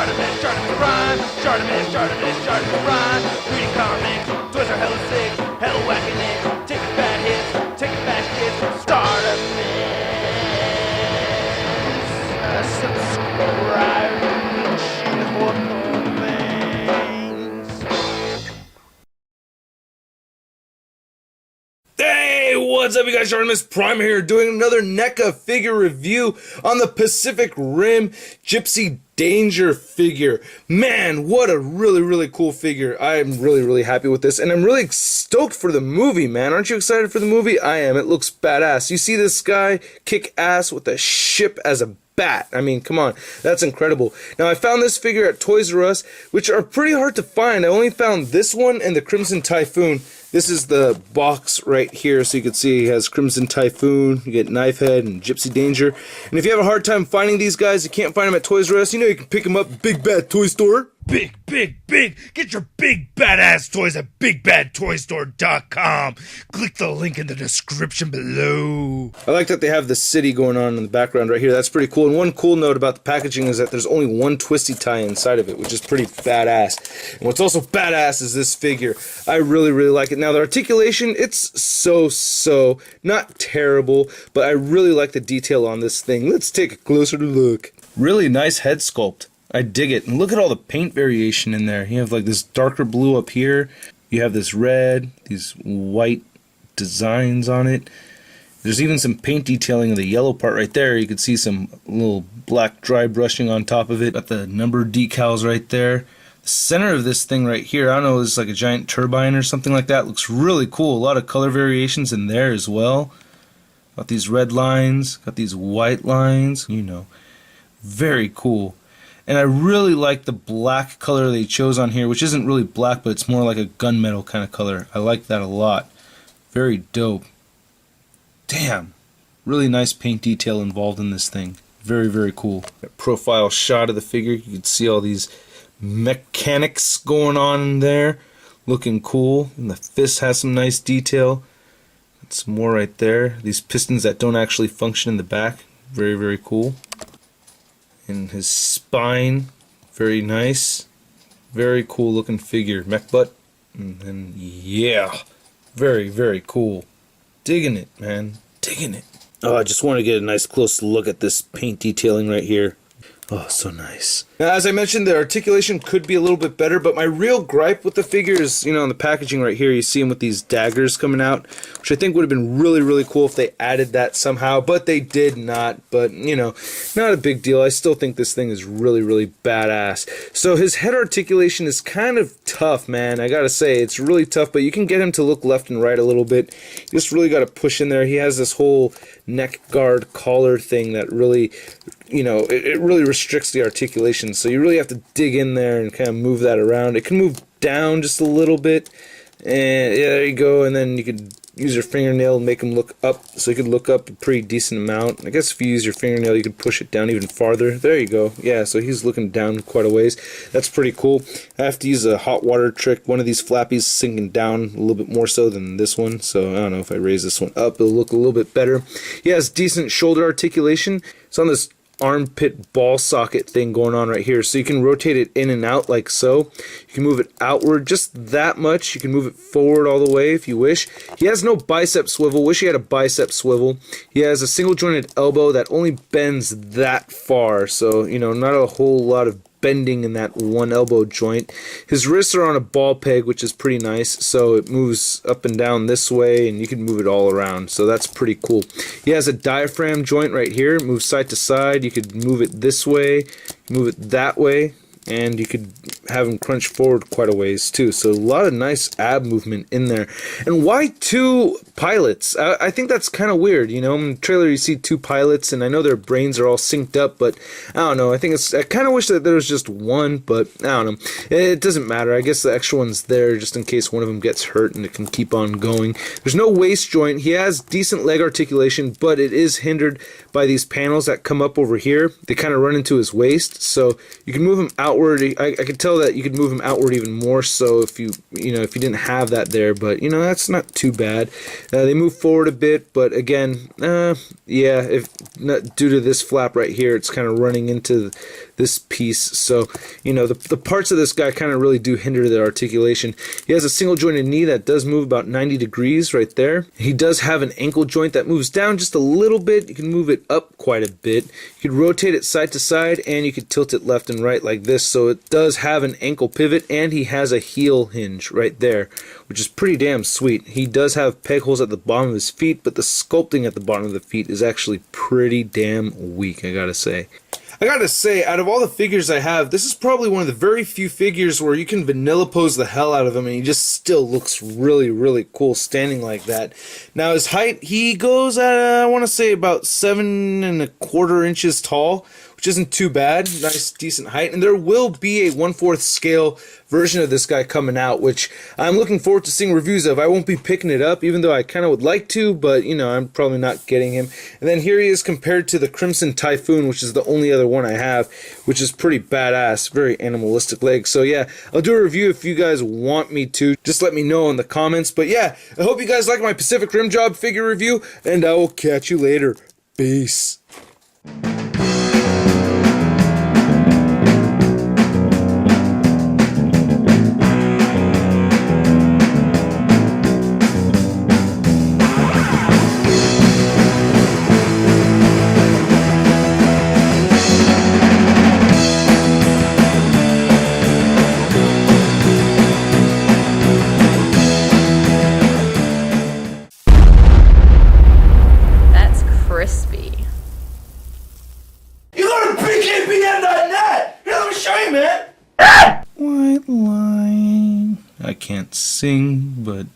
Charlemagne rhyme. Charlemagne rhyme. Reading comics, toys are hella sick, hella whacking it. Taking bad hits, taking bad shits. Start a mix. Subscribe. Hey, what's up, you guys? Artemis Prime here, doing another NECA figure review on the Pacific Rim Gypsy Danger figure. Man, what a really cool figure. I am really happy with this, and I'm really stoked for the movie, man. Aren't you excited for the movie? I am. It looks badass. You see this guy kick ass with a ship as a bat. I mean, come on, that's incredible. Now, I found this figure at Toys R Us, which are pretty hard to find. I only found this one and the Crimson Typhoon. This is the box right here, so you can see it has Crimson Typhoon, you get Knife Head and Gypsy Danger. And if you have a hard time finding these guys, you can't find them at Toys R Us, you know you can pick them up at Big Bad Toy Store. Big. Get your big badass toys at BigBadToyStore.com. Click the link in the description below. I like that they have the city going on in the background right here. That's pretty cool. And one cool note about the packaging is that there's only one twisty tie inside of it, which is pretty badass. And what's also badass is this figure. I really like it. Now, the articulation, it's so not terrible, but I really like the detail on this thing. Let's take a closer look. Really nice head sculpt. I dig it. And look at all the paint variation in there. You have like this darker blue up here. You have this red, these white designs on it. There's even some paint detailing of the yellow part right there. You can see some little black dry brushing on top of it. Got the number decals right there. The center of this thing right here, I don't know, is like a giant turbine or something like that. Looks really cool. A lot of color variations in there as well. Got these red lines, got these white lines, you know. Very cool. And I really like the black color they chose on here, which isn't really black, but it's more like a gunmetal kind of color. I like that a lot. Very dope. Damn. Really nice paint detail involved in this thing. Very cool. That profile shot of the figure, you can see all these mechanics going on in there. Looking cool. And the fist has some nice detail. And some more right there. These pistons that don't actually function in the back. Very cool. And his spine, very nice, very cool looking figure. Mech butt, and then yeah, very cool. Digging it, man, digging it. Oh, I just want to get a nice close look at this paint detailing right here. Oh, so nice. Now, as I mentioned, the articulation could be a little bit better, but my real gripe with the figure is, you know, on the packaging right here, you see them with these daggers coming out, which I think would have been really cool if they added that somehow, but they did not. But, you know, not a big deal. I still think this thing is really badass. So his head articulation is kind of tough, man. I gotta say, it's really tough, but you can get him to look left and right a little bit. You just really gotta push in there. He has this whole neck guard collar thing that really, you know, it really restricts the articulation, so you really have to dig in there and kind of move that around. It can move down just a little bit, and yeah, there you go, and then you could use your fingernail and make him look up, so you could look up a pretty decent amount. I guess if you use your fingernail, you could push it down even farther. There you go. Yeah, so he's looking down quite a ways. That's pretty cool. I have to use a hot water trick. One of these flappies sinking down a little bit more so than this one, so I don't know if I raise this one up, it'll look a little bit better. He has decent shoulder articulation. It's on this armpit ball socket thing going on right here, so you can rotate it in and out like so. You can move it outward just that much. You can move it forward all the way if you wish. He has no bicep swivel. Wish he had a bicep swivel. He has a single jointed elbow that only bends that far, so you know, not a whole lot of bending in that one elbow joint. His wrists are on a ball peg, which is pretty nice, so it moves up and down this way, and you can move it all around, so that's pretty cool. He has a diaphragm joint right here. It moves side to side. You could move it this way, move it that way, and you could have him crunch forward quite a ways too. So a lot of nice ab movement in there. And why two pilots? I think that's kind of weird, you know. In the trailer you see two pilots, and I know their brains are all synced up, but I don't know. I kind of wish that there was just one, but I don't know. It doesn't matter. I guess the extra one's there just in case one of them gets hurt and it can keep on going. There's no waist joint. He has decent leg articulation, but it is hindered by these panels that come up over here. They kind of run into his waist, so you can move him outward. I could tell that you could move him outward even more so if you didn't have that there, but you know, that's not too bad. They move forward a bit, but again, yeah, if not due to this flap right here, it's kind of running into this piece. So, you know, the parts of this guy kind of really do hinder the articulation. He has a single jointed knee that does move about 90 degrees right there. He does have an ankle joint that moves down just a little bit. You can move it up quite a bit. You could rotate it side to side, and you could tilt it left and right like this. So it does have an ankle pivot, and he has a heel hinge right there, which is pretty damn sweet. He does have peg holes at the bottom of his feet, but the sculpting at the bottom of the feet is actually pretty damn weak, I gotta say. I gotta say, out of all the figures I have, this is probably one of the very few figures where you can vanilla pose the hell out of him and he just still looks really, really cool standing like that. Now his height, he goes at, I want to say about 7¼ inches tall, which isn't too bad. Nice, decent height. And there will be a 1/4 scale version of this guy coming out, which I'm looking forward to seeing reviews of. I won't be picking it up, even though I kind of would like to, but, you know, I'm probably not getting him. And then here he is compared to the Crimson Typhoon, which is the only other one I have, which is pretty badass. Very animalistic legs. So, yeah, I'll do a review if you guys want me to. Just let me know in the comments. But, yeah, I hope you guys like my Pacific Rim Job figure review, and I will catch you later. Peace. Crispy. You go to bkbm.net! Here, let me show you, man! White line. I can't sing, but